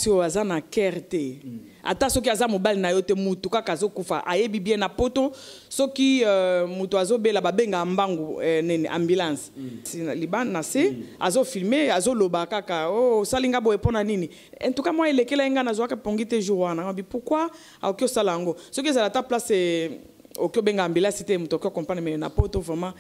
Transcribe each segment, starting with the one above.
Si aza na kerte ata soki aza mobali na yo te mutu kaka azokufa ayebi bien na poto soki mutu azobela babenga mbangu nene ambulance liban na se azofilme azoloba kaka oh salinga boye pona nini en tout cas moi elekela nga nazwaka pongi te jour wana ngabi pourquoi akoki osala yango soki ezala ta place okyo benga ambulance te mutu okyo comprendre mais na poto vraiment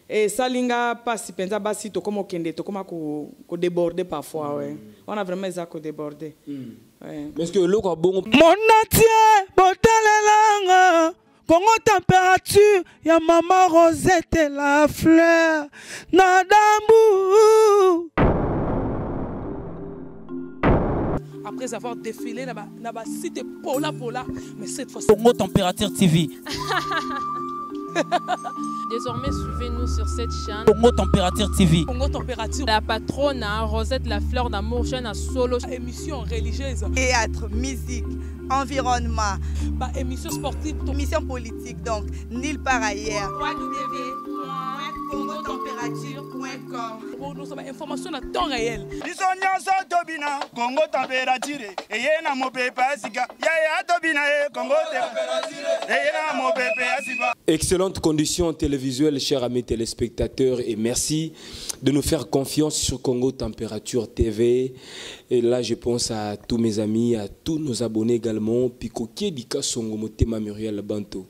et salinga pasi penza basi to comme okende to comme ko déborder parfois ouais on a vraiment ça ko déborder ouais mais est-ce que le ko bongo mon entier botalelanga Congo température ya maman Rosette la fleur Nadambu. Après avoir défilé là-bas site Pola, mais cette fois Congo Température TV. Désormais, suivez-nous sur cette chaîne. Congo Température TV. Congo Température. La patronne, Rosette la fleur d'amour, chaîne à solo. Émission religieuse. Théâtre, musique, environnement. Émission sportive. Émission politique, donc, nulle part ailleurs. www.congotempérature.com. Pour nous avons information à temps réel. Congo Température. Et y a mon pépé Asiga. Ya Tobina Congo Température. Et y a mon pépé Asiga. Excellente condition télévisuelle, chers amis téléspectateurs, et merci de nous faire confiance sur Congo Température TV. Et là, je pense à tous mes amis, à tous nos abonnés également. Pico Kiedika Songo Motema Muriel Banto.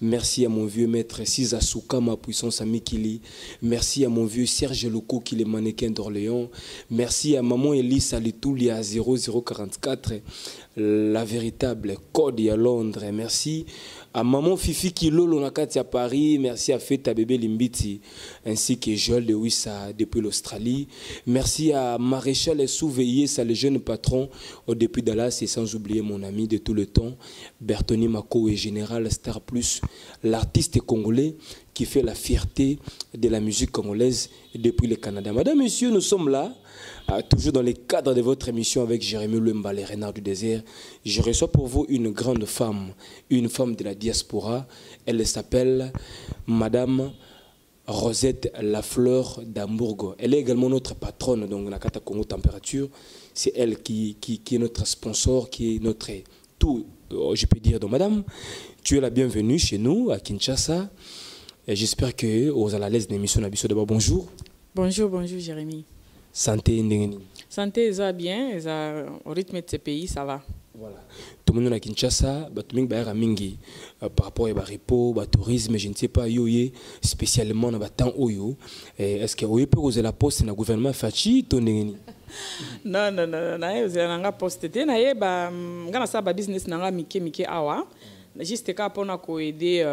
Merci à mon vieux maître Siza Souka, ma puissance à Mikili. Merci à mon vieux Serge Loco, qui est mannequin d'Orléans. Merci à maman Elise Alitouli à 0044, la véritable code à Londres. Merci à maman Fifi Kilolo Nakati à Paris. Merci à Feta Bébé Limbiti, ainsi que Joël de Wissa depuis l'Australie. Merci à Maréchal Souveillé, ça le jeune patron depuis Dallas, et sans oublier mon ami de tout le temps, Bertoni Mako et Général Star Plus, l'artiste congolais qui fait la fierté de la musique congolaise depuis le Canada. Madame, Monsieur, nous sommes là, toujours dans le cadre de votre émission avec Jérémy Lemba, les Renards du désert. Je reçois pour vous une grande femme, une femme de la diaspora. Elle s'appelle Madame Rosette Lafleur d'Hambourg. Elle est également notre patronne, donc Nakata Congo Température. C'est elle qui est notre sponsor, qui est notre tout, je peux dire. Donc Madame, tu es la bienvenue chez nous à Kinshasa. J'espère que vous allez à l'aise de l'émission. D'abord, bonjour. Bonjour Jérémy. Santé, santé, ça bien, au rythme de ce pays, ça va. Voilà. Tout le monde à Kinshasa, par rapport au repo, au tourisme, je ne sais pas, spécialement dans le temps. Est-ce que vous pouvez poser la poste dans le gouvernement Fachi? Non, vous avez la poste. Vous avez un business mike awa. Juste pour aider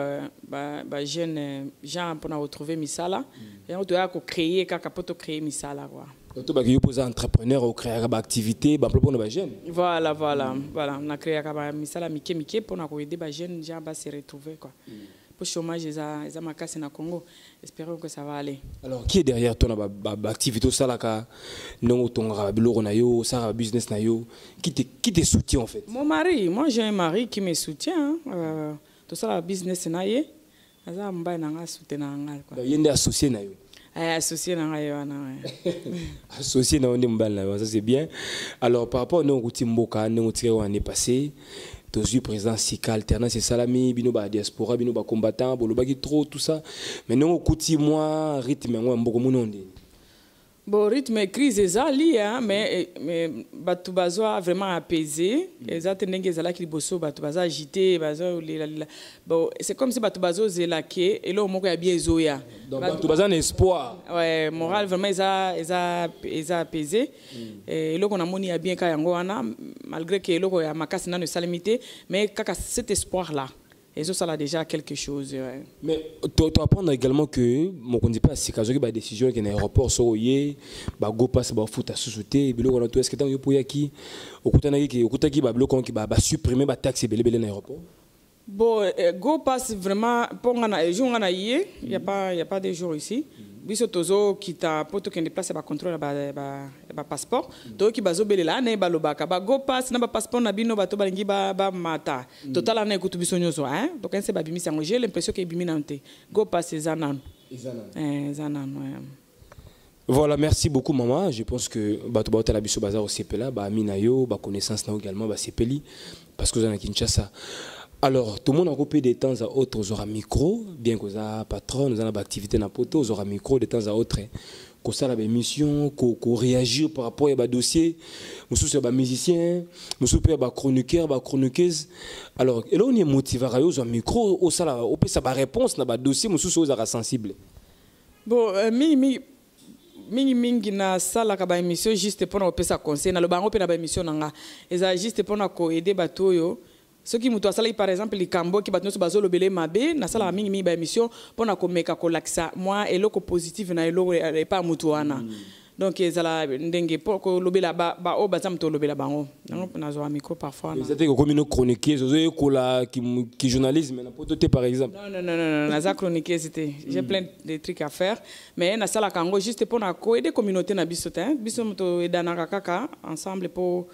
les jeunes gens pour retrouver misala. Et on doit créer misala. Tu as entrepreneur ou créer une activité pour les jeunes. Voilà. On a créé un misala mike pour aider les jeunes gens à se retrouver. Pour le chômage, ils ont ma casse au Congo. Espérons que ça va aller. Alors, qui est derrière ton activité? Non, business, qui te soutient en fait? Mon mari, moi j'ai un mari qui me soutient. Tout ça, le business, il y a un associé. Associé associé ça c'est bien. Alors par rapport à nos routines Mboka, nous tirons l'année passée, le président Sika alternance et salami, bino ba diaspora, bino ba combattant, bolo baki trop tout ça. Mais nous écoutez moi rythme moi mboko munondi. Bon rythme crise est lié mais batu bazwa vraiment apaisé, les atendenge zala ki liboso batu bazwa agité, bon c'est comme si batu bazwa zelaké et là moko ya bien zoya. Donc batu bazwa un espoir. Ouais, moral vraiment ils a apaisé et là on a moni ya bien ka yango wana malgré que là ya makasi na ne salimité mais kaka cet espoir là. Et ça a déjà quelque chose. Ouais. Mais tu apprends également que mon ne dit pas si quand il décision que l'aéroport soit yé, bah go passe bah foot à société, bilo on a tout est-ce que tant yo pour yaki, au côté qui bah bloquer qui bah supprimer bah taxes belé l'aéroport. Bon, go passe vraiment pour un jour on a yé, il y a pas de jour ici. Biso tozo kita poto kende place ba contrôle ba passeport to ki bazo belela na ba lobaka ba go pass na ba passeport na bino ba to balingi ba mata total na ekutu biso nyoso hein to kense ba bimisa j'ai l'impression que bimina nte go pass zanan zanan Voilà, merci beaucoup maman. Je pense que Bato la biso bazar au CPLA, Aminayo, connaissance également CPLI, parce que vous êtes à Kinshasa. Alors, tout le monde a coupé de temps à autre, vous aurez un micro, bien que vous avez un patron, vous avez une activité dans poto, vous aurez un micro de temps à autre. Qu'on ça la émission, qu'on réagir par rapport à un dossier, nous sommes des musiciens, nous sommes des chroniqueurs, des chroniqueuses. Alors, et là on est motivé à avoir un micro, on peut ça réponse dans le dossier, nous sommes sensibles. Bon, mingi na sala ka ba émission juste pour na pesa conseil na lo bango pe na ba émission nanga eza juste pour na ko aider bato yo ceux qui muto sala par exemple likambo ki bato so bazolo belé mabe na sala mingi ba émission pour na ko meka ko laksa moi eloko positif na eloko pas muto wana donc ezala ndenge pour ko lobela ba o bazam to lobela bango na zo micro parfois na c'était comme une chroniqueuse zo ko la qui journalisme na pototé par exemple non na za chroniqueuse c'était j'ai plein de trucs à faire mais na sala kango juste pour na ko aider communauté na biso te biso to edana kaka ensemble pour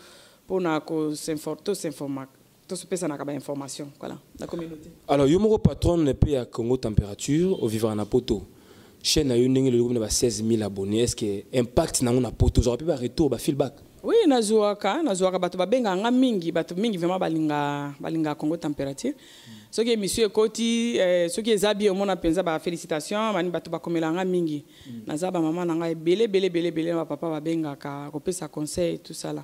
na ko s'informer tout se pesa na ka ba information voilà la communauté. Alors yo moko patron ne peut à Congo Température au vivre na poto chaîne a eu 16 000 abonnés. Est-ce que impact na on a poto j'aurais pu retour ba feedback? Oui, nazuaka bato babenga nga mingi bato mingi vraiment balinga Congo Température. Ce qui est monsieur Koti ce qui est zabi au monde penza ba félicitations mani bato bakomela nga mingi. Nazaba maman na nga belé ba papa babenga ka kopesa conseil tout ça là.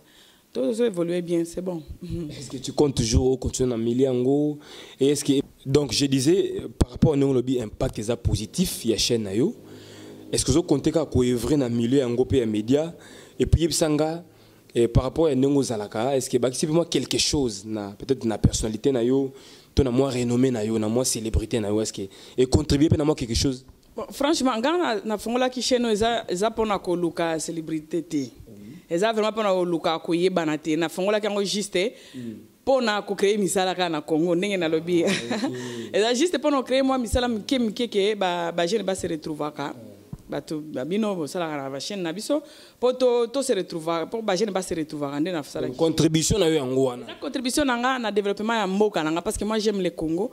Tout ça évolue bien, c'est bon. Est-ce que tu comptes toujours continuer à miliango et est-ce que donc je disais par rapport à nous lobby impact est positif il y a chaîne na yo. Est-ce que vous comptez qu'à couvrir dans milieu ango pe média et puis sanga et par rapport à nous zalaka est-ce que simplement quelque chose na peut-être na personnalité na yo ton na moi renommé na yo na moi célébrité na yo est-ce que et contribuer na moi quelque chose? Bon, franchement quand na fongola ki chaîne eza pona ko luka célébrité té. Eza vraiment pona ko luka ko yebana té na fongola kango juste pona ko créer misala kana Congo ndenge na lobby. Eza juste pona créer moi misala mike ba jeune ba se retrouver ka. Bato babino sala kana ba chaîne na biso to se retrouver pour ba jeune ba se retrouver ndena sala. Contribution na yo yango wana. Contribution nanga na développement ya mboka nanga parce que moi j'aime le Congo.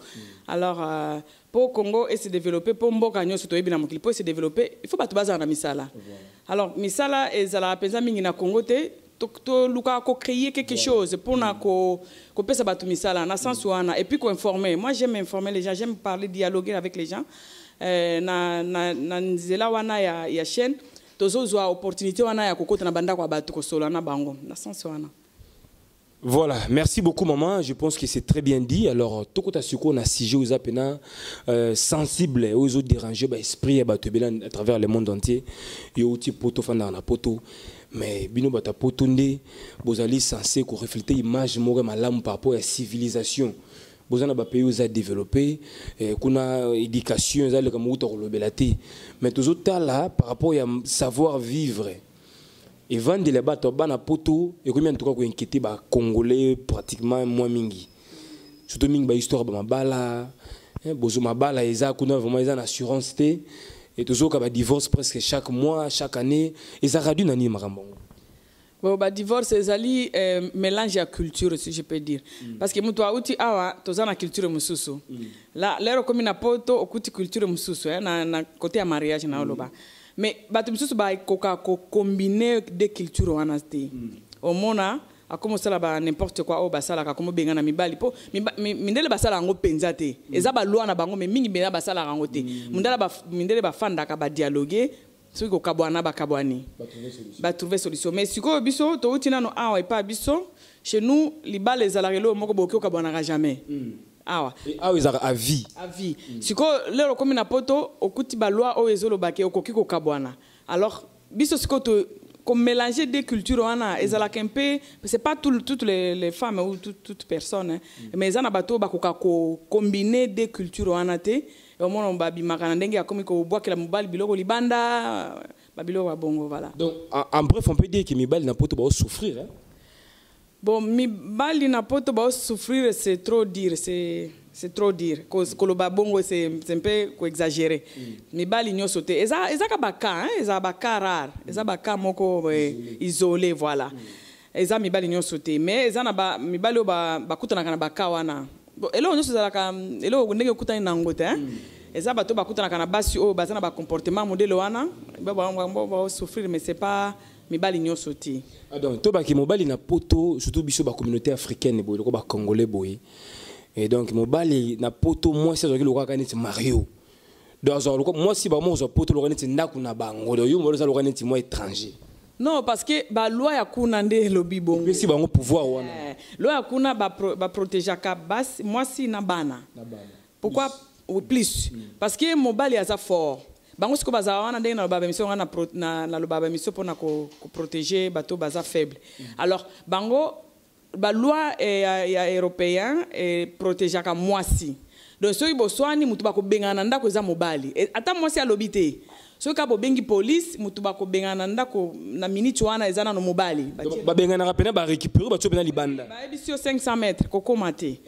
Alors pour Congo et se développer pour mboka nyoso to yebina mokili pour se développer il faut bato baza na misala. Alors misala ezala penza mingi na Congo te to luka ko créer quelque chose pour na ko pesa bato misala na sens wana et puis ko informer. Moi j'aime informer les gens, j'aime parler, dialoguer avec les gens. Na nzela wana ya chaîne tozozwa opportunité wana ya kokota na banda kwa bato ko solo na bango na sens wana. Voilà, merci beaucoup maman, je pense que c'est très bien dit. Alors tout côté sur on a sujet aux appena sensible aux autres dérangés ba esprit à travers le monde entier. Yo outil poto fanda na poto mais bino bata poto ndé bozali censé ko refléter image mo malamu par rapport à civilisation. Bozana ba pays aux a développé kuna éducation za le comme auto lobelati mais tous autres là par rapport à savoir vivre. Et vendre les bateaux bana poto et combien en tout cas ko inquiéter ba congolais pratiquement moins mingi surtout mingi ba histoire ba mabala bozo mabala eza kuna vraiment eza assurance té et toujours ka ba divorce presque chaque mois chaque année et ça réduit nani makambo. Bon ba divorce ezali mélange ya culture si je peux dire parce que mutu auti awa tozana culture mususu la lero comme na poto okuti culture mususu na côté ya mariage na oloba. Mais bato misusu ba koka ko combiner des cultures wana té au mona a commencé là ba n'importe quoi au basala ka comme benga na mibali po mindele basala ngo penza té eza ba loi na bango mais mingi benga basala ngo té mindele ba fanda ka ba dialoguer ce ko kabwana ba kabwani ba trouver solution mais siko biso to utina no awa et pas biso chez nous libale ezalakelo moko boki kabwana jamais. Ah ouais, ils ont à vie. À vie. Si le comme na poto okuti ba loi o ezolo bake okoki ko kabwana. Alors biso siko to comme mélanger des cultures wana ezala kempe c'est pas toutes les femmes ou toute personne mais ezana bato ba ko combiner des cultures wana te au moins on ba bimaka ndenge ya komi ko bwakela mobali biloko libanda ba biloko ba bongo voilà. Donc en bref on peut dire que mibali na poto ba souffrir hein. Bon, mi bali na poto ba souffrir c'est trop dire, c'est trop dire. Koloba bongo c'est un peu exagéré. Mi bali nyoso te. Eza ka baka, hein, eza baka rare, eza baka moko isolé voilà. Eza mi bali nyoso te, mais eza na ba mi bali ba kutana kana baka wana. Bon, elo nyoso za ka elo ndenge kutana na ngote hein. eza bato bakutana na basi o bazana ba comportement modèle wana ba souffrir mais c'est pas mibali nyonso ti. Ah donc to ba ki mobali na poto surtout biso ba communauté africaine boy ko ba congolais boy. Et donc mobali na poto moi c'est zo ki lokaka neti Mario. Donc moi si ba mo zo poto lokaka neti ndaku na bango yo mo zo lokaka neti moi étranger. Non, parce que la loi ya kuna nde lobi bongo. Mais si bango pouvoir wana. Loi ya kuna ba protéger ka bas moi si na bana. Pourquoi plus? Parce que mobali aza fort. Bango siko baza wana nde na loba mission na loba mission pour na ko protéger bato baza faible. Alors bango ba loi ya européen et protéger ka moi si. Donc soki boswani mutu ba ko bengana ndako za mobali. Ata moi si alobité. So ka bo bengi police mutu ba ko bengana ndako na minute wana ezana no mobali ba bengana rapena ba récupérer ba tsobena libanda ba ebisio 500 mètres koko maté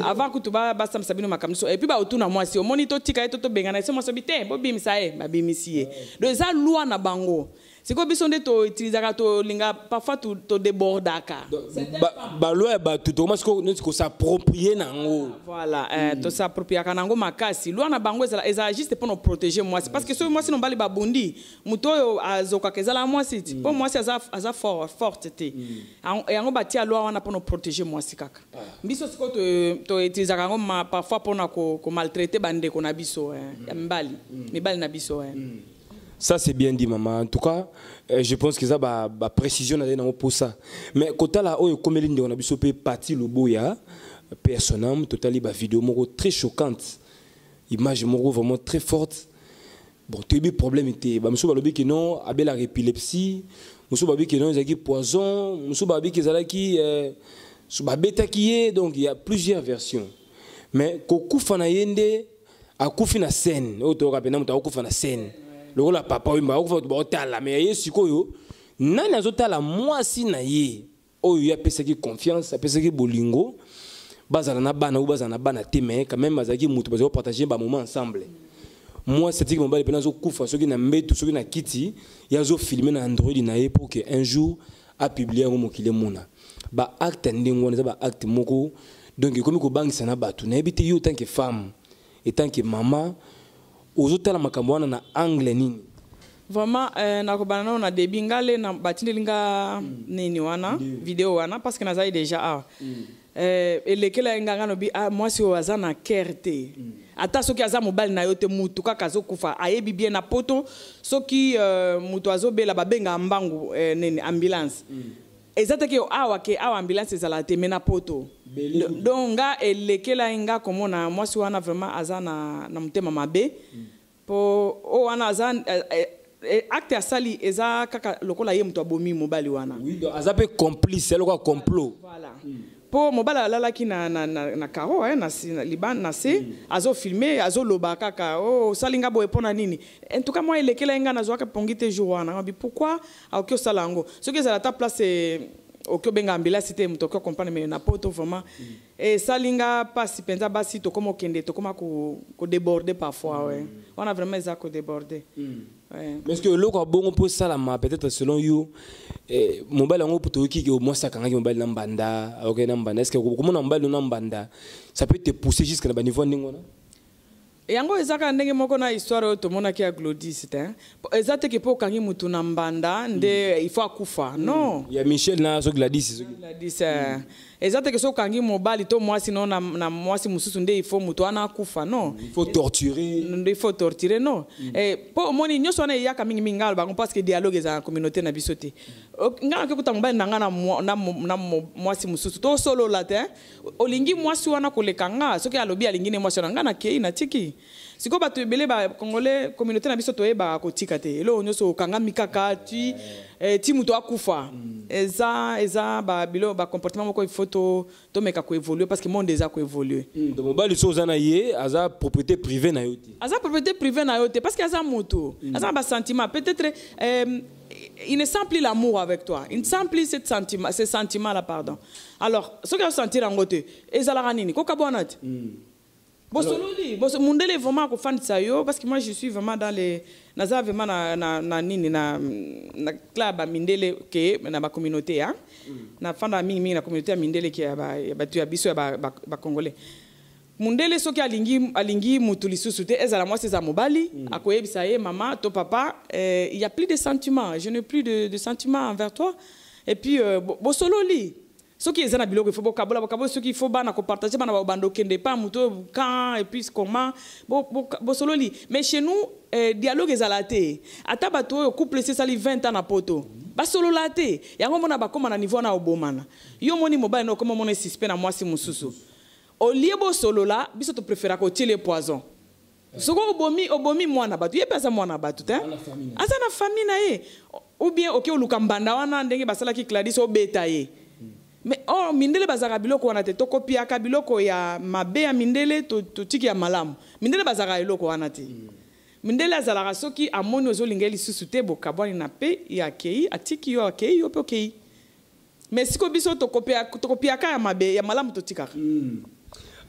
avant que tu ba sam sabino makamso et puis ba otuna mwasi o monito tika eto to bengana se mwasi bité bo bimisa ba bimisié donc za loi na bango c'est quoi biso nde to utiliser to linga parfois to débordaka ba loi ba tout comment est-ce que s'approprier nango voilà to s'approprier kanango makasi loi na bango eza juste pour nous protéger moi parce que moi si non bali babundi muto azoka kezala moi si pour moi si aza forte te yango batia loi wana pour nous protéger moi si kaka biso siko to utiliser kango parfois pour na ko maltraiter bande ko na biso ya mbali na biso Ça c'est bien dit maman. En tout cas, je pense que ça va précision pour ça. Mais quand là oh comme l'inde on a biso pe parti le boya personnel totalement ba vidéo moko très choquante. Image moko vraiment très forte. Bon, tu as eu problème était ba monsieur balobi que non abel la épilepsie, monsieur balobi que non ezaki poison, monsieur balobi que zalaki ba bêta qui est donc il y a plusieurs versions. Mais kokufa na yende akufi na scène, o to rapena muta akufa na scène. Le rôle papa oui ba okufa la mais yesikoyo nani azotala mwasi na ye oyo ya pesa ki confiance, pesa ki bolingo bazana na bana ou bazana bana te mais quand même bazaki mutu bazo partager ba moment ensemble. Moi c'est que mon bali pena zo kufa soki na mbetu soki na kiti ya zo filmer na Android na ye pour que un jour a publier ngo mokile mona ba acte ndingo na ba acte moko donc comme ko bangi sana batu na ebite yo tant que femme et tant que maman ozotala makambo wana na angle nini vraiment na ko banana na début ngale na batindelinga nini wana vidéo wana parce que nazali déjà elekela nganga no bi moi si oza na kerte ata soki aza mobali na yo te mutu kaka azokufa ayebi bien na poto soki mutu azobela babenga mbangu nini ambulance ezataki awa ke awa ambulance ezala te mena poto donc nga elekela nga komona mwasi wana vraiment aza na mutema mabe po o wana aza acte asali eza kaka lokola ye mutu abomi mobali wana oui donc aza pe complice lokola complot voilà po mobali alalaki na karo na liban na se azo filmer azo loba kaka o salinga boye pona nini en tout cas moi elekela nga na zwaka pongite jour wana bi pourquoi akio salango ce que ça ta place okyo benga ambulance te muto ko comprendre mais na poto vraiment et salinga passe penza basi to comme okende to comme ko déborder parfois on a vraiment ça ko déborder mais est-ce que loko bongo pour ça la peut-être selon you mobile ngo poto ki au moins ça kanga mobile na mbanda ok na mbanda est-ce que comment na mobile na mbanda ça peut te pousser jusqu'à le niveau ningo na yango ezaka ndenge moko na histoire to mona ki ya Glodis te ezate ke po kangi mutu na mbanda nde il faut akufa non ya Michel na so Gladys ezate ke so kangi mobali to mwasi non na mwasi mususu nde il faut mutu ana akufa non il faut torturer non po moni nyoso na ya kamingi mingal bango parce que dialogue za communauté na bisote ngana ke kuta mobali nanga na mwasi mususu to solo la te olingi mwasi wana kolekanga soki alobi alingi ne mwasi wana ngana ke na tiki siko bato ebele ba congolais communauté na biso to eba ko tika te elo nyoso kanga mikaka ti mutu akufa eza ba bilo ba comportement moko il faut to meka ko évoluer parce que monde déjà ko évoluer donc mobali so zana ye aza propriété privée na yote parce que aza moto aza ba sentiment peut-être il ne sent plus l'amour avec toi il ne sent plus ce sentiment là pardon alors ce que sentir en côté ezala nini ko kabonate Bosololi, Mundele vraiment ko fan sayo parce que moi je suis vraiment dans les naza vraiment na nini na club à Mindele ke na ba communauté na fanda mingi na communauté à Mindele ke ba tu abiso ba congolais mundele soki alingi mutu lisusu te ezala mwasi eza mobali akoyebisa ye mama to papa il y a plus de sentiments, je n'ai plus de sentiments envers toi et puis bosololi soki eza na biloko il faut bokabola soki il faut bana ko partager bana ba bando kende pas mutu quand et puis comment bosololi mais chez nous dialogue ezala te ata bato couple c'est sali 20 ans na poto basolola te yango mona bakoma na niveau na obomana yo moni mobali no koma mona suspect na mwasi mususu au lieu bo solola biso to préféra ko tirer poison soko obomi mwana batu ye pesa mwana batu te asa na famille na ye ou bien oke oluka mbanda wana ndenge basala ki Gladys obeta ye mais mindele bazaka biloko wana te to kopiaka biloko ya mabe ya mindele to tiki ya malamu mindele bazaka eloko wana te mindele azalaka soki amoni ozolingeli susu te bokabwani na pe ya kei atiki yo akei yo pe okei mais siko biso to kopiaka ya mabe ya malamu to tikaka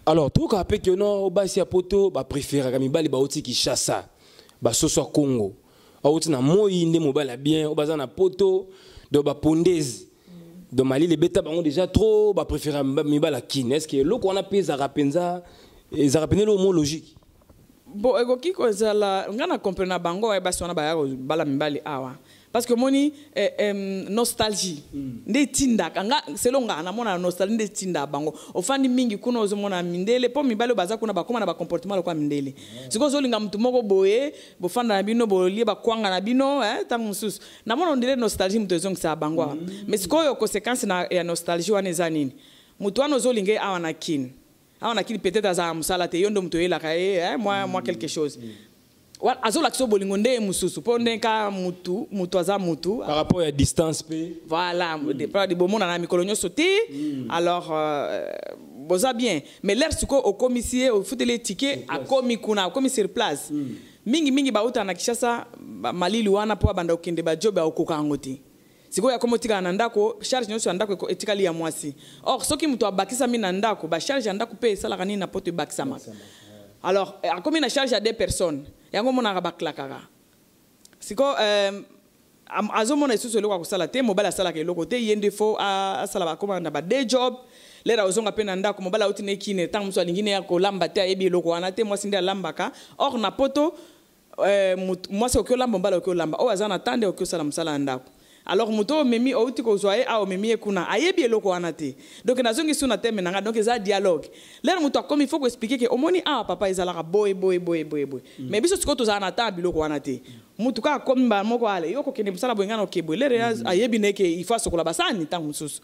alors tout cas que non basi ya poto ba préférer kamibali ba oti ki chassa ba soso Congo oti na moyi nde mobala bien o baza na poto do ba pondezi do Mali les bêta bango déjà trop ba préférer mibala kin est-ce que loko on a pesa rapenza ezarapene le mot logique bon ekoki ko zala ngana comprendre bango ba sona ba bala mibali awa parce que moni nostalgie nde tinda kanga selonga na mona nostalgie nde tinda bango ofandi mingi kuna ozomona mindele po mibale baza kuna bakoma na ba comportement lokwa mindele siko zolinga mtu moko boye bofanda na bino bolie bakwanga na bino tangu mususu na mona ndele nostalgie mtu ezongisa bango mais siko yo conséquence na ya nostalgie wana eza nini mtu wana ozolinga awa na kin peut-être aza musala te yondo mtu yela kae moi quelque chose azola kiso bolingo nde mususu po ndenka mutu aza mutu par rapport à distance pe voilà de bomona na mikolo nyoso te alors boza bien mais l'air suko au commissaire au futele ticket a komi kuna komi sur place mingi bauta na Kishasa malili wana po banda okende ba job akoka ngoti siko ya komotika na ndako charge nyoso ya ndako etikali ya mwasi or soki mutu abakisa mi na ndako ba charge ya ndako pe sala kanini na poto bakisama alors a komi na charge à deux personnes yango mona baklakaka siko azomona isusu eloko akusala te mobala asala ke eloko te yende fo asala bakoma na ba day job lera ozonga pe na ndako mobala uti ne kine tant muso alingine ya kolamba te ayebi eloko wana te mwasi nde alambaka or na poto mwasi okiolamba mobala okiolamba o azana tande okiosala musala ndako alors muto memi outi ko zoaye a memi kuna ayebi eloko wana te donc nazongi suna teme nanga donc eza dialogue l'air muto comme il faut expliquer que omoni papa ezalaka boy mais biso siko to za na ta biloko wana te mutu ka comme ba moko ale yoko kende musala boyangana okebo l'air ayebi neke il faut sokola basani tant mususu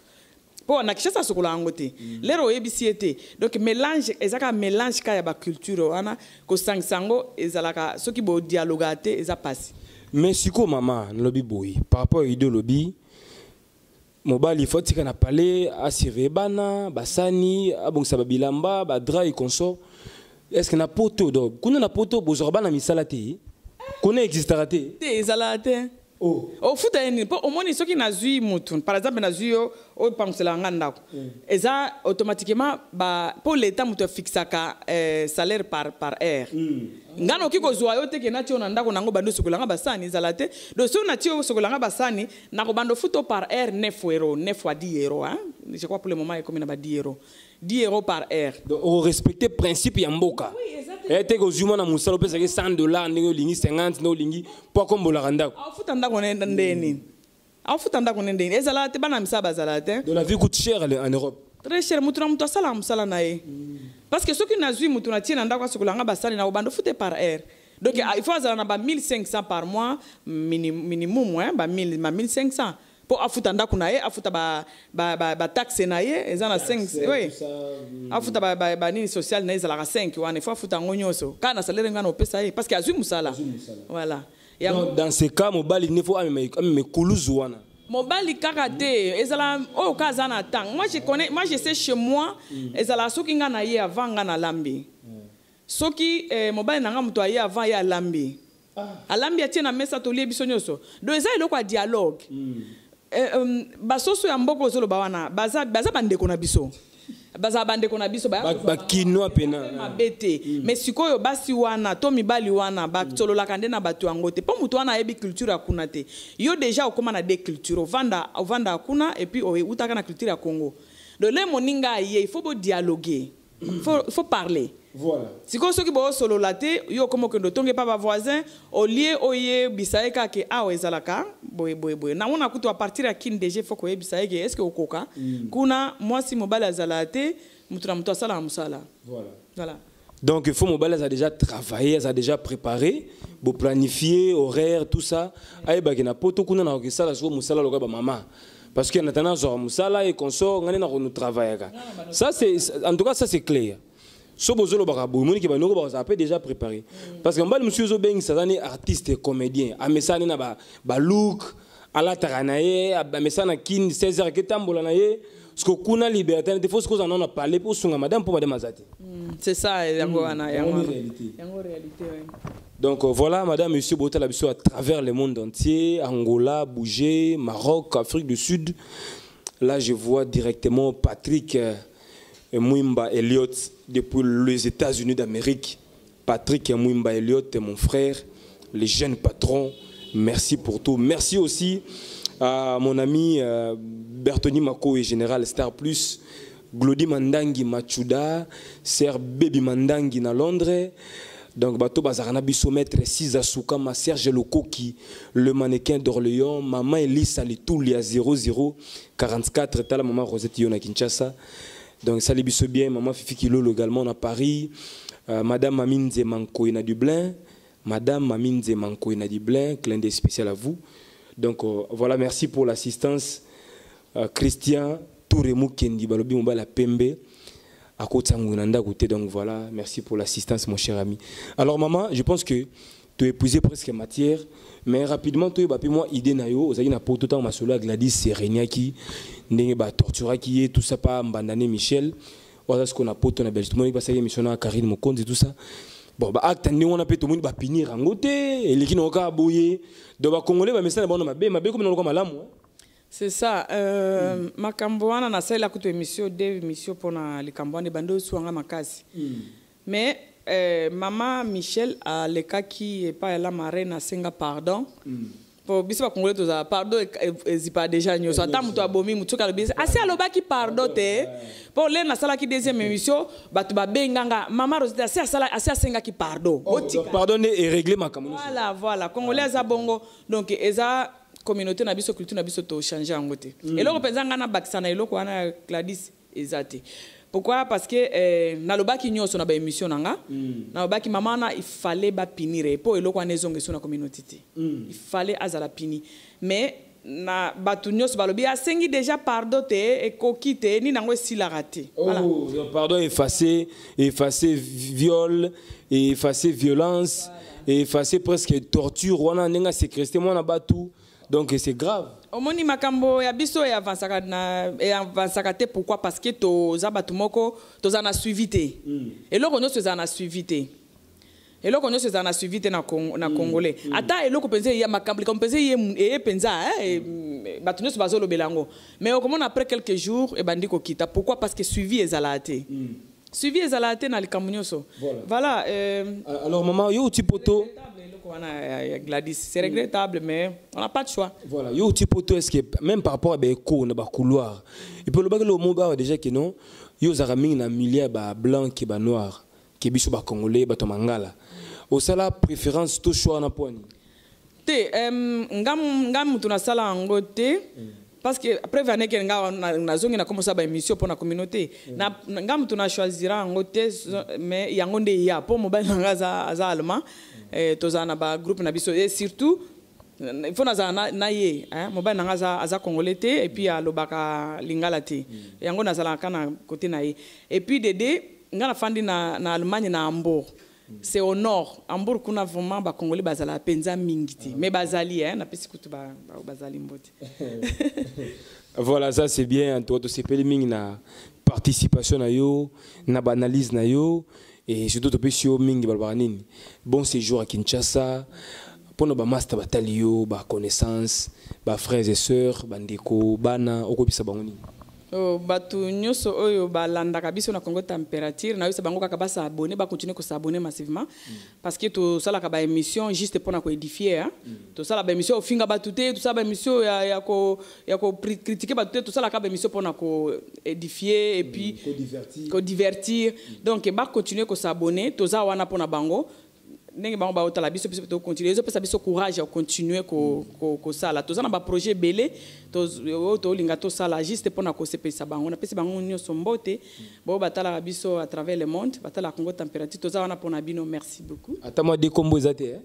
po na Kishasa sokola ngote l'air oyebi siete donc mélange ezaka mélange ka ya ba culture wana ko sango ezalaka soki bo dialogue te eza pasi. Mais siko mama lobby boy par rapport à idéologie mobile il faut que na parler à Sirebana basani abongisa babilamba badra et consort est-ce que na poto do kuna na poto bozorba na misala te kuna existera te ezalate au futa eni po omoni soki nazui mutu par exemple nazui yo o pangsela nganda eza automatiquement ba pour l'état mutu fixaka salaire par heure ngano kiko zwa yo te ke na tio na ndako nango bando sokolanga basani ezalate do so na tio sokolanga basani na ko bando futo par heure 9 euros 9 fois 10 euros je crois pour le moment comme na ba 10 euros 10 euros par heure donc on respecter principe ya mboka et te ko zuma na musalo pesa ke $100 ndenge lingi 50 no lingi po kombola randako futa ndako ndeni futa ndako ndeni ezalate bana misaba ezalate donc la vie coûte cher en Europe très cher mutu na mutu asala musala na ye parce que soki nazui mutu na tiena ndako asokolanga basali na obando fute par heure donc il faut azala na ba 1500 par mois minimum ba 1500 pour afuta ndako na ye afuta ba taxe na ye eza na 5 oui afuta ba nini social na ezala 5 wana il faut afuta ngonyoso kana salaire ngana opesa ye parce que azui musala voilà donc dans ce cas mobali il faut me kuluzu wana mobali kakate ezala o kaza na tang moi je sais chez moi ezala soki nga na ye avant nga na lambi soki mobali nanga muto aye avant ya lambi alambi atie na mesa to liebiso nyoso do eza eloko ya dialogue basoso ya mboko zolo bawana baza bandeko na biso baza bandeko na biso ba kinwa pena mabete mais sikoyo basi wana to mibali wana ba tsololaka nde na bato yango te po mutu wana ayebi culture akuna te yo déjà okoma na de culture ovanda akuna et puis utaka na culture ya Congo de le moninga ye il faut bo dialoguer faut parler. Voilà. Si vous avez solo laté, yo comme que n'otonge pas ba voisin, au lieu oye bisaeka ke awe zalaka, boy. Na on a kutu à partir à kin DG faut que bisaeke est-ce que okoka, kuna moi si mobile zalaté, mutu na mutu sala musala. Voilà. Donc il faut mobile a déjà travaillé, a déjà préparé, pour planifier horaire tout ça. Aïe bagena poto kuna na okisa la so musala loka ba maman. Parce qu'il y a un genre musala et consort, on a nous travailler. Ça c'est en tout cas ça c'est clair. So bozolo barabou moni ki banoko ba ça déjà préparé. Parce que mbali monsieur Zobeng ça est artiste et comédien. Amesana na ba look ala taranaye, amesana kin 16h que tambola naye. Parce que kuna liberté, il faut que on a parlé pour son madame pour madame Azati. C'est ça, il y a une réalité. Donc voilà, madame, monsieur Botel à travers le monde entier, Angola, Bougé, Maroc, Afrique du Sud. Là, je vois directement Patrick Mouimba Elliott depuis les États-Unis d'Amérique. Patrick Mouimba Elliott, mon frère, les jeunes patrons. Merci pour tout. Merci aussi à mon ami Bertoni Mako et Général Star Plus, Glody Mandangi Machuda, Sir Baby Mandangi na Londres. Donc bato bazarana biso maître Siza Soukama, Serge Lokoki, le mannequin d'Orléans, maman Elisa Litoulia 0044 tala maman Rosette Yona Kinshasa. Donc salut biso bien maman Fifi Kilolo également à Paris, madame Maminze Manko na Dublin, madame Maminze Manko na Dublin, clin d'œil spécial à vous. Donc voilà, merci pour l'assistance. Christian Touremou Kendi Balobi Mbala Pembe à côté de côté. Donc voilà, merci pour l'assistance, mon cher ami. Alors maman, je pense que tu as épuisé presque matière, mais rapidement tu as moi idée nayo, aux aïna pour tout temps ma solo Gladys Sereniaki, n'engue ba tortura qui est tout ça pas Mbandane Michel. Voilà ce qu'on a pour na Belgique. Moi parce que mission à Karine Mokonzi tout ça. Bon bah acte on a peut tout le monde va finir en côté et les qui n'ont qu'à bouiller. Donc ba congolais ba message bon ma bé comme on malamu. C'est ça. Makamboana na sala kutu émission deux émissions pour na likambwane bando suanga makasi. Mais maman Michel a le cas qui est pas la marraine à senga pardon. Pour biso ba congolais toza pardon et pas déjà nyo ça tamu to abomi mutuka le bis. Asi aloba ki pardon te. Pour le na sala ki deuxième émission batu ba benganga maman Rosita asi senga ki pardon. Pardonner et régler ma camoufle. Voilà congolais za bongo donc eza communauté na biso culture na biso to changer en côté et là on pensa ngana bakisana eloko wana Gladys ezate pourquoi parce que na lobaki nyoso na ba émission nanga na lobaki maman na il fallait ba pinire po eloko wana ezonge so na communauté il fallait azala pini mais na batu nyoso balobi asengi déjà pardon te et kokite ni nango sila raté voilà pardon effacer viol effacer violence effacer presque torture wana nenga sécurité moi na batu. Donc c'est grave. Omoni makambo ya biso ya avansaka na avansaka te pourquoi parce que to zabatu moko to zana suivi te. Et loko no se zana suivi te. Et loko no se zana suivi te na congolais. Ata eloko penser ya makambo comme penser ye penza batu no se bazolo belango. Mais comment après quelques jours e bandi ko kita pourquoi parce que suivi ezalate. Suivi ezalate na likamnyoso. Voilà alors maman yo tipoto Gladys, c'est regrettable, mais on n'a pas de choix. Voilà, yo tipo to est-ce que même par rapport à des cours, ba couloir, il peut le bagage le mot déjà que non, yo zaraming na milieu ba blanc qui ba noir, qui biso ba congolais ba to mangala. Au sala préférence to choix na poni. Te ngam tuna sala ngote parce que après venir que na zongi na commencer ba émission pour la communauté. Na ngam tuna choisira ngote mais yangonde ya pour mobile ngaza za allemand. Tozana ba groupe na biso et surtout il faut na ye hein mobile nanga za congolais te et puis alobaka lingala te yango nazala kana côté na ye et puis dede ngana fandi na Allemagne na Hambourg c'est au nord Hambourg kuna vraiment ba congolais bazala penza mingiti mais bazali hein na pesi kutu ba bazali mbote. Voilà ça c'est bien toi to sepeli mingi na participation na yo na analyse na yo. Et surtout tu peux sur mingi balbaranini bon séjour à Kinshasa pour nos master batalio ba connaissance ba frères et sœurs bandeko bana okopisa bangoni Batu nyonso oyo balandaka biso na Congo Température na yo bango kaka ba s'abonner ba continuer ko s'abonner massivement parce que to sala ka ba émission juste pour na ko édifier to sala ba émission ofinga batute to sala ba émission ya ko critiquer batute to sala ka ba émission pour na ko édifier et puis ko divertir donc ba continuer ko s'abonner to za wana pour na bango ndenge bango ba otala biso biso to continuer zo pesa biso courage à continuer ko sala to za na ba projet belé to linga to sala juste pour na ko sepesa bango na pesa bango nyonso mbote bo batala biso à travers le monde batala Congo Température to za wana pour na bino merci beaucoup atama de kombo ezate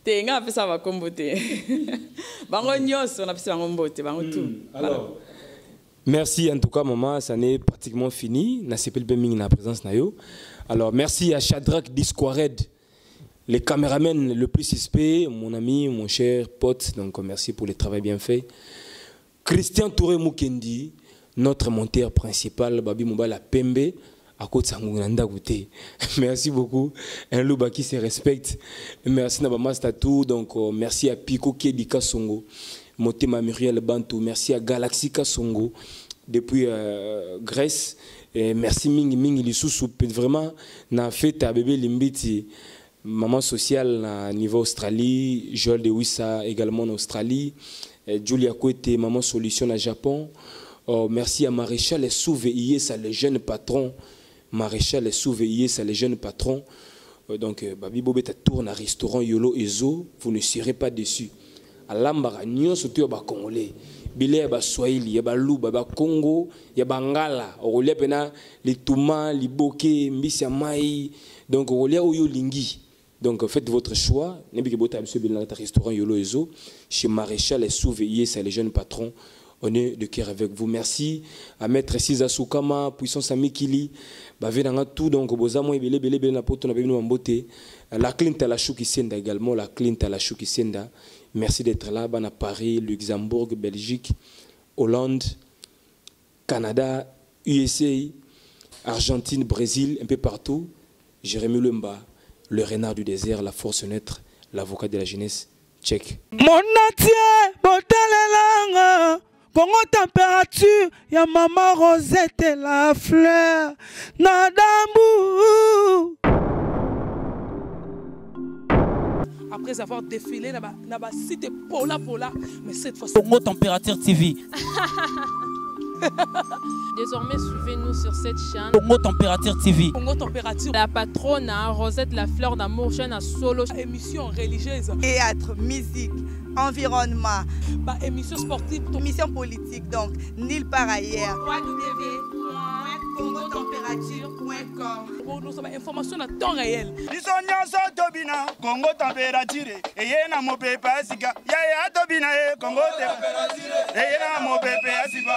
te nga pesa ba kombo te bango nyonso na pesa bango mbote bango tout alors merci en tout cas maman ça n'est pratiquement fini na sepel pe mingi na présence na yo alors merci à Shadrach Disquared les caméramans le plus suspect, mon ami, mon cher pote, donc merci pour le travail bien fait. Christian Touré Mukendi, notre monteur principal, Babi Moubala Pembe, à côté de Goute. Merci beaucoup. Un loup qui se respecte. Merci Nabama Statou, donc merci à Pico Kedika Songo, Motema Muriel Bantou, merci à Galaxy Kasongo, depuis Grèce. Et merci Mingi Mingi Lissousou, vraiment, na fait à bébé Limbiti. Maman sociale à niveau Australie, Joël de Wissa également en Australie, Julia Kouete, maman solution au Japon. Merci à Maréchal Souveillé, ça les jeunes patrons. Maréchal Souveillé, ça les jeunes patrons. Donc, Babi Bobeta tourne à restaurant Yolo Ezo, vous ne serez pas déçus. À Lambara, Nyon Soto Yaba Congolais, Bilé Yaba Swahili, Yaba Louba, Yaba Congo, Yaba Ngala, Orolé Pena, les Touma, les Boké, Mbissia Maï, donc Orolé Oyo Lingi. Donc faites votre choix. N'importe quel restaurant Yolo Ezo, chez Maréchal et Souveillé, c'est les jeunes patrons. On est de cœur avec vous. Merci à Maître Siza Soukama, Puissance Amikili, Bavenanga tout donc Bozamo et Belé na poto na bino mbote. La Clint à la Choukisenda également, la Clint à la Choukisenda. Merci d'être là. Bana Paris, Luxembourg, Belgique, Hollande, Canada, USA, Argentine, Brésil, un peu partout. Jérémy Lemba. Le renard du désert, la force neutre, l'avocat de la jeunesse, check. Mon natie, botalelanga, Congo Température, ya maman Rosette et la fleur, Nadambu. Après avoir défilé, na cité Pola, mais cette fois, Congo Température TV. Désormais, suivez-nous sur cette chaîne. Congo Température TV. Congo Température. La patronne, Rosette, la fleur d'amour, chaîne à solo. Émission religieuse. Théâtre, musique, environnement. Émission sportive. Émission politique, donc, nulle part ailleurs. www.congotempérature.com. Pour nous avoir information à temps réel. Congo Température. Et Congo Température.